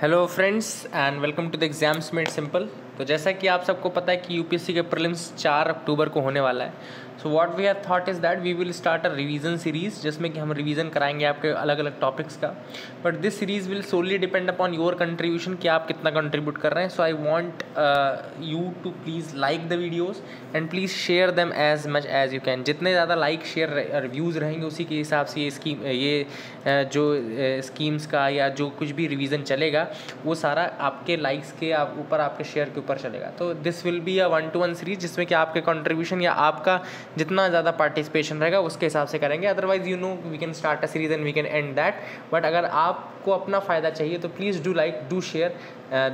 Hello friends and welcome to the exams made simple. तो जैसा कि आप सबको पता है कि यूपीएससी के प्रीलिम्स 4 अक्टूबर को होने वाला है। So what we have thought is that we will start a revision series जिसमें कि हम रिवीजन कराएंगे आपके अलग अलग टॉपिक्स का। But this series will solely depend upon your contribution कि आप कितना कंट्रीब्यूट कर रहे हैं। So I want you to please like the videos and please share them as much as you can. जितने ज़्यादा लाइक शेयर रिव्यूज़ रहेंगे उसी के हिसाब से जो स्कीम्स का या जो कुछ भी रिवीजन चलेगा वो सारा आपके लाइक्स के ऊपर आपके शेयर के ऊपर चलेगा। तो this will be a 1-to-1 series जिसमें कि आपके कंट्रीब्यूशन या आपका जितना ज़्यादा पार्टिसिपेशन रहेगा उसके हिसाब से करेंगे। Otherwise we can start a series and we can end that. But अगर आपको अपना फ़ायदा चाहिए तो please do share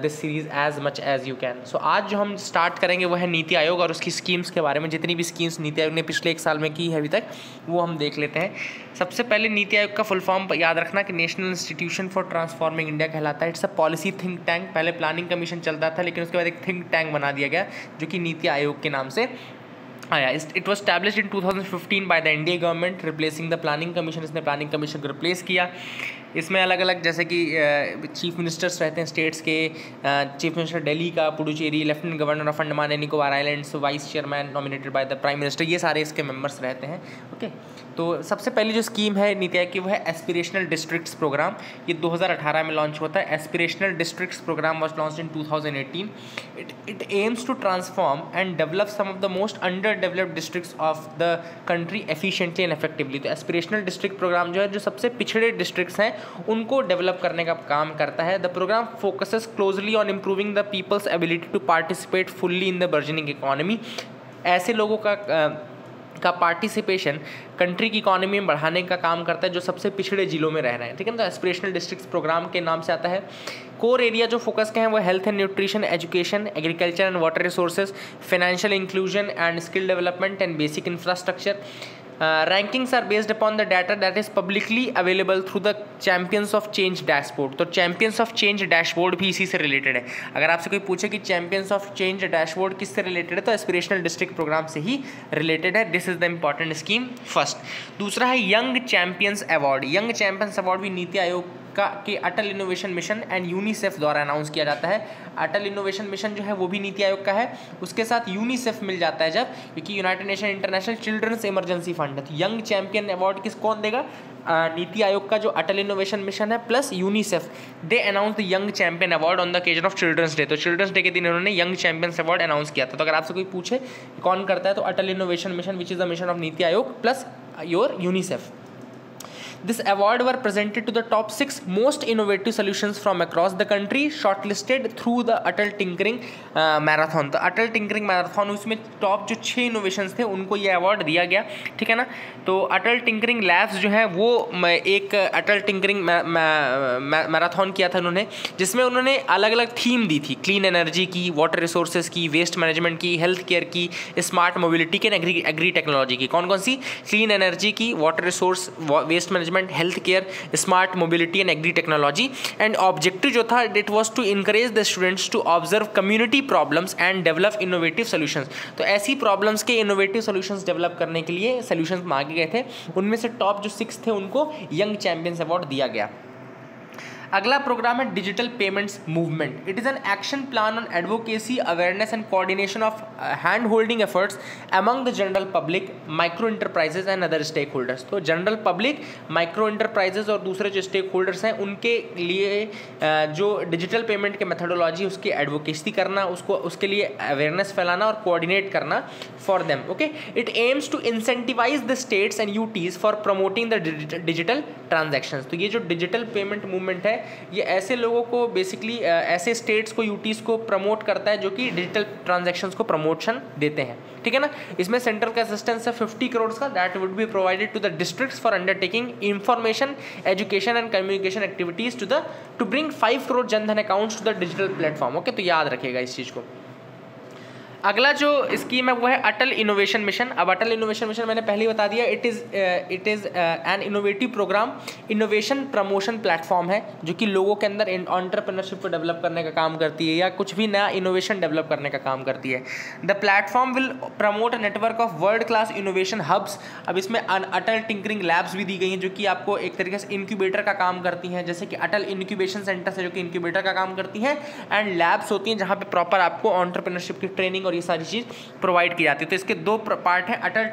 this series as much as you can. So आज जो हम स्टार्ट करेंगे वो है नीति आयोग और उसकी स्कीम्स के बारे में। जितनी भी स्कीम्स नीति आयोग ने पिछले 1 साल में की है अभी तक वो हम देख लेते हैं। सबसे पहले नीति आयोग का फुल फॉर्म याद रखना कि national institution for transforming India कहलाता है। It's a policy think tank. पहले प्लानिंग कमीशन चलता था लेकिन उसके बाद एक थिंक टैंक बना दिया गया जो कि नीति आयोग के नाम से आया। It was established in 2015 by the NDA government replacing the planning commission. इसने प्लानिंग कमीशन को रिप्लेस किया। इसमें अलग अलग जैसे कि चीफ मिनिस्टर्स रहते हैं स्टेट्स के। चीफ मिनिस्टर दिल्ली का, Puducherry, lieutenant governor of Andaman and Nicobar islands, vice chairman nominated by the prime minister, ये सारे इसके मेंबर्स रहते हैं। ओके, तो सबसे पहली जो स्कीम है नीति आयोग की वो है एस्पिरेशनल डिस्ट्रिक्ट्स प्रोग्राम। ये 2018 में लॉन्च होता है। Aspirational districts programme was launch in 2018। It aims to transform and develop some of the most under developed districts of the country efficiently and effectively. तो एस्पिरेशनल डिस्ट्रिक्ट प्रोग्राम जो है जो सबसे पिछड़े डिस्ट्रिक्ट्स हैं उनको डेवलप करने का काम करता है। The programme focuses closely on improving the people's ability to participate fully in the burgeoning economy. ऐसे लोगों का पार्टिसिपेशन कंट्री की इकोनॉमी में बढ़ाने का काम करता है जो सबसे पिछड़े जिलों में रह रहे हैं। ठीक है ना। तो एस्पिरेशनल डिस्ट्रिक्ट्स प्रोग्राम के नाम से आता है। कोर एरिया जो फोकस के हैं वो health and nutrition, education, agriculture and water resources, financial inclusion and skill development and basic infrastructure. Rankings are based upon the data that is publicly available through the Champions of Change dashboard। तो Champions of Change dashboard भी इसी से related है। अगर आपसे कोई पूछे कि Champions of Change dashboard किससे रिलेटेड है तो एस्पिरेशनल डिस्ट्रिक्ट प्रोग्राम से ही रिलेटेड है। This is the important scheme first. दूसरा है young champions award. Young champions award भी नीति आयोग के अटल इनोवेशन मिशन एंड यूनिसेफ द्वारा अनाउंस किया जाता है। अटल इनोवेशन मिशन जो है वो भी नीति आयोग का है, उसके साथ यूनिसेफ मिल जाता है जब, क्योंकि United Nation International Children's Emergency Fund है। तो यंग चैंपियन अवार्ड कौन देगा? नीति आयोग का जो अटल इनोवेशन मिशन है plus UNICEF, they announce the young champion award on the occasion of Children's Day. तो चिल्ड्रंस डे के दिन उन्होंने यंग चैंपियंस अवार्ड अनाउंस किया था। तो अगर आपसे कोई पूछे कौन करता है तो Atal innovation mission which is the mission of नीति Aayog plus your UNICEF. This award were presented to the top 6 most innovative solutions from across the country shortlisted through the Atal Tinkering Marathon। तो Atal Tinkering Marathon उसमें top जो 6 innovations थे उनको ये award दिया गया। ठीक है ना। तो अटल टिंकरिंग लैब्स जो है वो एक अटल टिंकरिंग मैराथन किया था उन्होंने, जिसमें उन्होंने अलग अलग थीम दी थी। क्लीन एनर्जी की, वाटर रिसोर्सेज की, वेस्ट मैनेजमेंट की, हेल्थ केयर की, स्मार्ट मोबिलिटी की, एग्री टेक्नोलॉजी की। कौन कौन सी? क्लीन एनर्जी की, water resource, waste management, health care, smart mobility and agri technology. And objective जो था it was to encourage the students to observe community problems and develop innovative solutions. तो ऐसी problems के इनोवेटिव सॉल्यूशंस डेवलप करने के लिए solutions मांगे गए थे। उनमें से टॉप जो 6 थे उनको यंग चैंपियंस अवार्ड दिया गया। अगला प्रोग्राम है digital payments movement. It is an action plan on advocacy, awareness and coordination of hand holding efforts among the general public, micro enterprises and other stake holders. तो general public, micro enterprises और दूसरे जो stake holders हैं उनके लिए जो digital payment के methodology उसकी एडवोकेसी करना, उसके लिए अवेयरनेस फैलाना और कोऑर्डिनेट करना for them. Okay, it aims to incentivise the states and UTs for promoting the digital transactions. तो ये जो डिजिटल पेमेंट मूवमेंट है ये ऐसे लोगों को बेसिकली ऐसे स्टेट्स को, यूटीज को प्रमोट करता है जो कि डिजिटल ट्रांजैक्शंस को प्रमोशन देते हैं। ठीक है ना। इसमें सेंट्रल का असिस्टेंस है 50 करोड़ का, that would be provided to the districts for undertaking information, education and communication activities to bring 5 crore Jan Dhan accounts to the digital platform. Okay, तो याद रखिएगा इस चीज़ को। अगला जो स्कीम है वो है अटल इनोवेशन मिशन। अब अटल इनोवेशन मिशन मैंने पहले ही बता दिया, it is an innovative programme, innovation promotion platform है जो कि लोगों के अंदर एंटरप्रेन्योरशिप को डेवलप करने का काम करती है या कुछ भी नया इनोवेशन डेवलप करने का काम करती है। The platform will promote a network of world class innovation hubs. अब इसमें अटल टिंकरिंग लैब्स भी दी गई हैं जो कि आपको एक तरीके से इंक्यूबेटर का काम करती हैं, जैसे कि अटल इंक्यूबेशन सेंटर है जो कि इंक्यूबेटर का काम करती हैं, एंड लैब्स होती हैं जहाँ पे प्रॉपर आपको एंटरप्रेन्योरशिप की ट्रेनिंग और ये सारी चीज़ प्रोवाइड की जाती है। तो इसके दो पार्ट हैं, अटल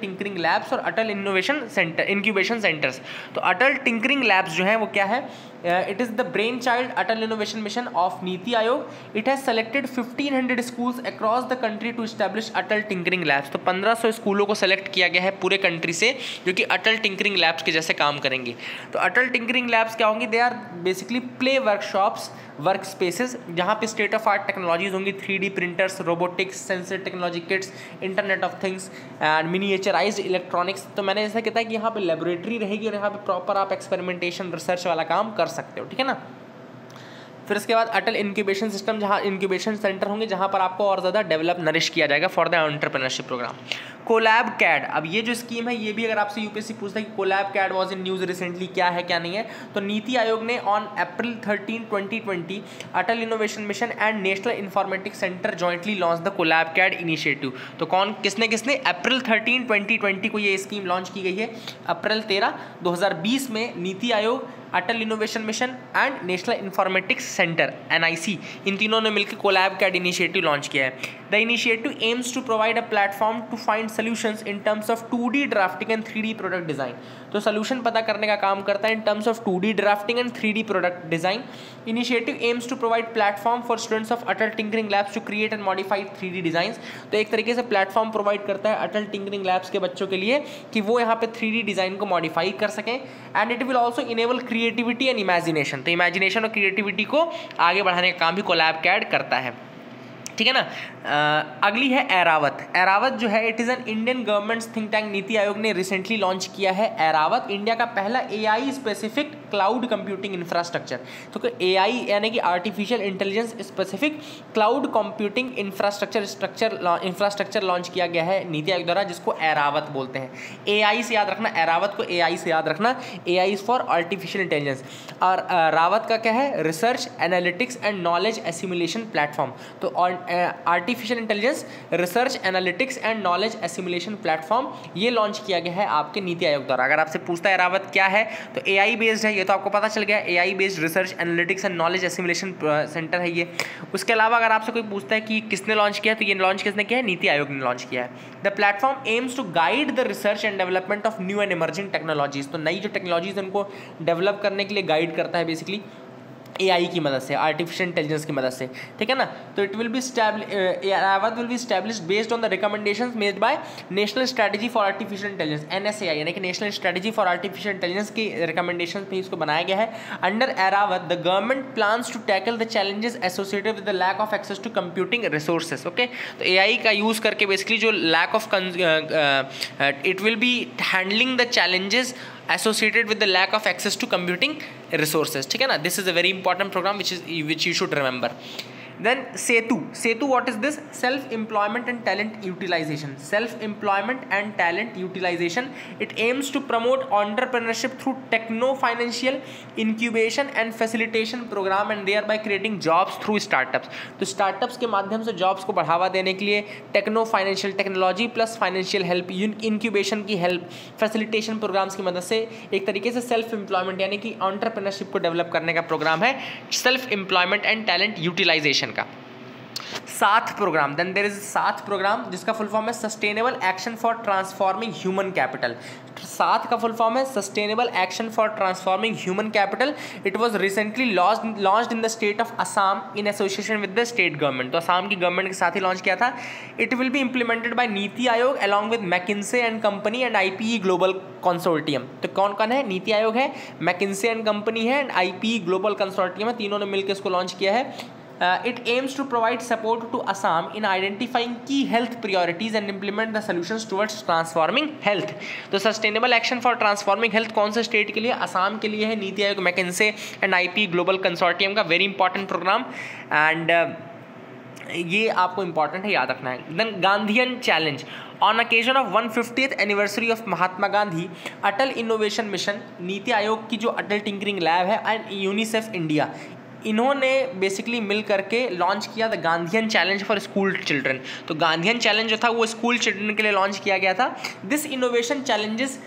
टिंकरिंग लैब्स और Atal innovation centre incubation centres. तो अटल टिंकरिंग लैब्स जो है वो क्या है, it is the brain child Atal innovation Mission of नीति Aayog. It has selected 1500 schools across the country to establish Atal tinkering labs. तो 1500 स्कूलों को सेलेक्ट किया गया है पूरे कंट्री से जो कि अटल टिंकरिंग लैब्स के जैसे काम करेंगे। तो अटल टिंकरिंग लैब्स क्या होंगी, they are basically play workshops, work spaces जहाँ पे स्टेट ऑफ आर्ट टेक्नोलॉजीज होंगी, 3D printers, robotics, sensor technology kits, internet of things and miniaturised electronics. तो मैंने ऐसा कहता है कि यहाँ पे लेबोरेटरी रहेगी और यहाँ पे प्रॉपर आप एक्सपेरिमेंटेशन रिसर्च वाला काम कर सकते हो, ठीक है ना। फिर इसके बाद अटल इंक्यूबेशन सिस्टम, जहाँ इंक्यूबेशन सेंटर होंगे जहाँ पर आपको और ज़्यादा डेवलप नरिश किया जाएगा for the entrepreneurship programme. CollabCAD, अब ये जो स्कीम है ये भी अगर आपसे यूपीएससी पूछता है कि CollabCAD was in news recently, क्या है क्या नहीं है, तो नीति आयोग ने on April 13, 2020 Atal innovation mission and national informatics Centre jointly launch the CollabCAD initiative. तो किसने अप्रैल 13, 2020 को ये स्कीम लॉन्च की गई है। अप्रैल 13, 2020 में NITI Aayog, Atal innovation mission and national informatics centre NIC, इन तीनों ने मिलकर कोलैब कैड इनिशिएटिव लॉन्च किया है। The initiative aims to provide a platform to find solutions in terms of 2D drafting and 3D product design. तो सोल्यूशन पता करने का काम करता है in terms of 2D drafting and 3D product design. Initiative aims to provide platform for students of Atal tinkering labs to create and modify 3D design. तो एक तरीके से प्लेटफॉर्म प्रोवाइड करता है अटल टिंकरिंग लैब्स के बच्चों के लिए कि वो यहाँ पे 3D डिजाइन को मॉडिफाई कर सकें, and it will also enable creativity and imagination. तो इमेजिनेशन और क्रिएटिविटी को आगे बढ़ाने का काम भी कोलैब कैड करता है, ठीक है ना। अगली है एरावत। एरावत जो है it is an Indian government think tank. नीति आयोग ने रिसेंटली लॉन्च किया है एरावत, इंडिया का पहला AI specific cloud computing infrastructure. तो AI यानी कि artificial intelligence specific cloud computing infrastructure launch किया गया है नीति आयोग द्वारा, जिसको एरावत बोलते हैं। AI से याद रखना, एरावत को AI से याद रखना, AI is for artificial intelligence, और रावत का क्या है, research analytics and knowledge assimilation platform. तो artificial intelligence, research analytics and knowledge assimilation platform ये लॉन्च किया गया है आपके नीति आयोग द्वारा। अगर आपसे पूछता है एरावत क्या है, तो AI बेस्ड है, ये तो आपको पता चल गया, AI based research analytics and knowledge assimilation centre है ये। उसके अलावा अगर आपसे कोई पूछता है कि किसने लॉन्च किया, तो ये लॉन्च किसने किया है, नीति आयोग ने लॉन्च किया है। The platform aims to guide the research and development of new and emerging technologies. तो नई जो टेक्नोलॉजीज उनको डेवलप करने के लिए गाइड करता है बेसिकली AI की मदद से, आर्टिफिशियल इंटेलिजेंस की मदद से, ठीक है ना। तो it will be Airawat will be established based on the recommendations made by National Strategy for artificial Intelligence, NSAI, यानी कि National Strategy for artificial Intelligence की रिकमेंडेशन पे इसको बनाया गया है। Under Airawat the government plans to tackle the challenges associated with the lack of access to computing resources. Okay, तो AI का यूज़ करके बेसिकली जो lack of it will be handling the challenges associated with the lack of access to computing resources, ठीक है ना। This is a very important program which you should remember. Then Setu, what is this? Self-employment and talent utilization. Self-employment and talent utilization. It aims to promote entrepreneurship through techno-financial incubation and facilitation program and thereby creating jobs through startups. तो startups के माध्यम से jobs को बढ़ावा देने के लिए techno-financial technology plus financial help, incubation की help, facilitation programs की मदद से एक तरीके से self-employment यानी कि entrepreneurship को develop करने का program है self-employment and talent utilization का। साथ प्रोग्राम, देन देयर इज साथ प्रोग्राम जिसका फुल फॉर्म है sustainable action for transforming human capital. साथ का फुल फॉर्म है sustainable action for transforming human capital. It was recently launched in the state of Assam in association with the state government. तो असम की government के साथ ही launch किया था। It will B implemented bye NITI Aayog along with McKinsey and company and IPE global consortium. तो कौन कौन है, नीति आयोग है, मैकिन्से एंड कंपनी है, एंड IPE ग्लोबल कंसोर्टियम है, तीनों ने मिलकर इसको लॉन्च किया है। It aims to provide support to Assam in identifying key health priorities and implement the solutions towards transforming health. तो sustainable action for transforming health कौन से स्टेट के लिए, असम के लिए है। Niti Aayog, McKinsey and IPE global consortium का वेरी इंपॉर्टेंट प्रोग्राम। एंड ये आपको इंपॉर्टेंट है, याद रखना है। Then Gandhian challenge on occasion of 150th anniversary of Mahatma Gandhi, Atal innovation mission, Niti Aayog की जो अटल टिंकरिंग लैब है एंड यूनिसेफ इंडिया, इन्होंने बेसिकली मिल करके लॉन्च किया the Gandhian challenge for school children. तो गांधीयन चैलेंज जो था वो स्कूल चिल्ड्रन के लिए लॉन्च किया गया था। This innovation challenges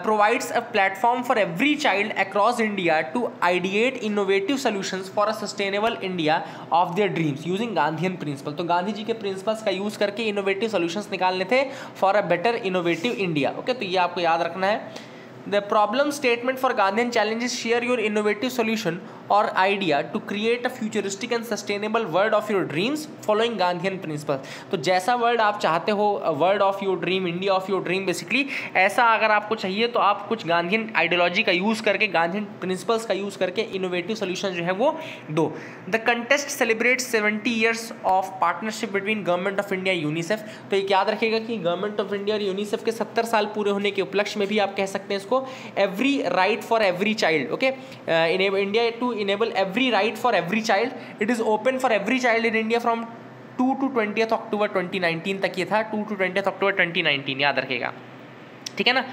provides a platform for every child across India to ideate innovative solutions for a sustainable India of their dreams using Gandhian principle। तो गांधी जी के प्रिंसिपल्स का यूज़ करके इनोवेटिव सॉल्यूशंस निकालने थे for a better innovative India. Okay, तो ये आपको याद रखना है। The problem statement for Gandhian challenge is share your innovative solution or idea to create a futuristic and sustainable world of your dreams following Gandhian principles। तो जैसा world आप चाहते हो, world of your dream, India of your dream, basically ऐसा अगर आपको चाहिए तो आप कुछ गांधीयन आइडियोलॉजी का यूज़ करके, गांधीयन प्रिंसिपल्स का यूज़ करके इनोवेटिव सोल्यूशन जो है वो दो। The contest celebrate 70 years of partnership between government of India UNICEF. तो एक याद रखिएगा कि गवर्नमेंट ऑफ इंडिया और यूनिसेफ के 70 साल पूरे होने के उपलक्ष्य में भी आप कह सकते हैं इसको every right for every child। okay, in India to enable every right for every child, it is open for every child in India from 2 to 20th October 2019 तक। ये था 2 to 20th October 2019, याद रखिएगा, ठीक है ना।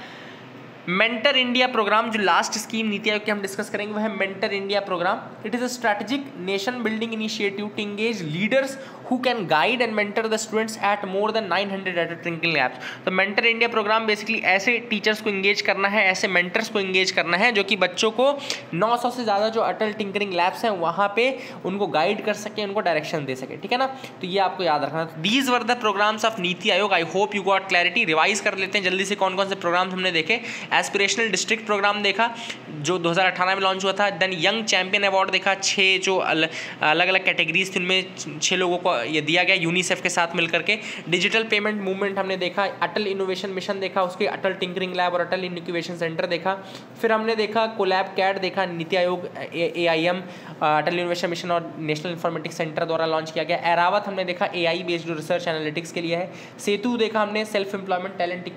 मेंटर इंडिया प्रोग्राम, जो last scheme Niti Aayog की हम डिस्कस करेंगे वो है mentor India programme. It is a strategic nation building initiative to engage leaders who can guide and mentor the students at more than 900 at tinkering labs. तो mentor India programme basically ऐसे teachers को engage करना है, ऐसे mentors को engage करना है जो कि बच्चों को 900 से ज़्यादा जो अटल टिंकरिंग लैब्स हैं वहाँ पे उनको गाइड कर सके, उनको डायरेक्शन दे सके, ठीक है ना। तो ये आपको याद रखना। These were the programmes of नीति Aayog. I hope you got clarity. Revise कर लेते हैं जल्दी से कौन कौन से प्रोग्राम्स हमने देखे। एस्पिरेशनल डिस्ट्रिक्ट प्रोग्राम देखा जो 2018 में लॉन्च हुआ था। देन यंग चैंपियन अवार्ड देखा, 6 जो अलग अलग कैटेगरीज थी उनमें 6 लोगों को ये दिया गया यूनिसेफ के साथ मिलकर के। डिजिटल पेमेंट मूवमेंट हमने देखा, अटल इनोवेशन मिशन देखा, उसके अटल टिंकरिंग लैब और अटल इनक्यूबेशन सेंटर देखा। फिर हमने देखा कोलैब कैट देखा, Niti Aayog, AIM, Atal innovation mission और नेशनल इंफॉर्मेटिक्स सेंटर द्वारा लॉन्च किया गया। एरावत हमने देखा AI बेस्ड जो रिसर्च एनालिटिक्स के लिए है। सेतु देखा हमने, self employment talent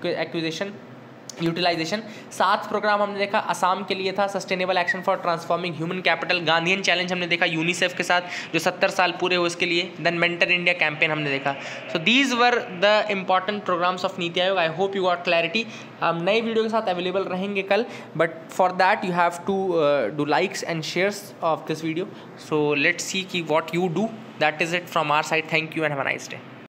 acquisition utilisation. 7 programme हमने देखा असम के लिए था, sustainable action for transforming human capital. Gandhian challenge हमने देखा यूनिसेफ के साथ जो 70 साल पूरे हुए उसके लिए। देन मेंटर इंडिया कैंपेन हमने देखा। So these were the important programmes of नीति Aayog. I hope you got clarity. हम नए वीडियो के साथ अवेलेबल रहेंगे कल, but for that you have to do likes and shares of this video. So let's see कि what you do. That is it from our side. Thank you and have a nice day.